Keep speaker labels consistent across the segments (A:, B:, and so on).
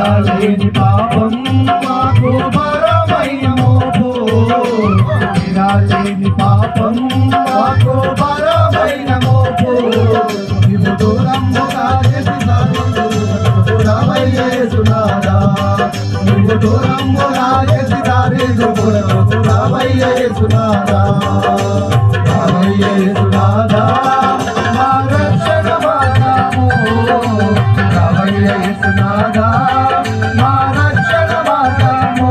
A: తీరాలేని పాపం మాకు భారమైన మోపు తీరాలేని పాపం మాకు భారమైన మోపు నీవు దూరముగా చేసినారా నీవు దూరముగా చేసి దారి రావయ్యేసునారా రావయ్యేసునారా మా రక్షణ మార్గము రావయ్యేసునారా మా రక్షణ మార్గము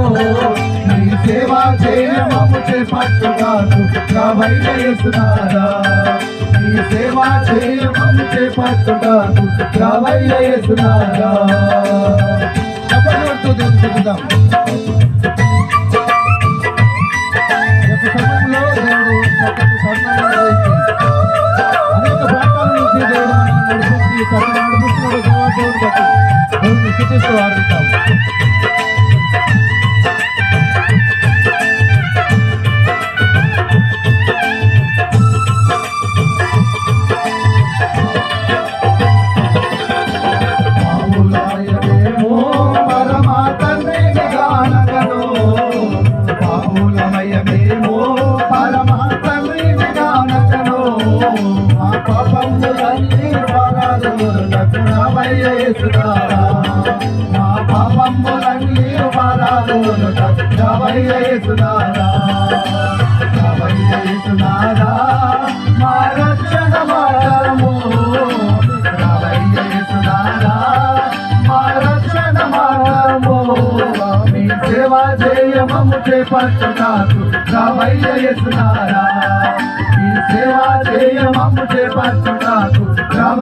A: నీ సేవ చేయమము చేపట్టుగాను రావయ్యేసునారా నీ సేవ చేయమము చేపట్టుగాను రావయ్యేసునారా చెప్పండి తెలుసుకుందాం అనేక ప్రాంతాల నుంచి దేవుడు మనల్ని స్థితిస్తూ ఆడుతాం. మా పాపములన్నీ రావయ్యేసునారా రావయ్యేసునారా మా రక్షణ మార్గము రావయ్యేసునారా మా రక్షణ మార్గము మీ సేవ చేయమము చేపట్టుతాకు రావయ్యేసునారా మీ సేవ చేయమము చేపట్టుతాకు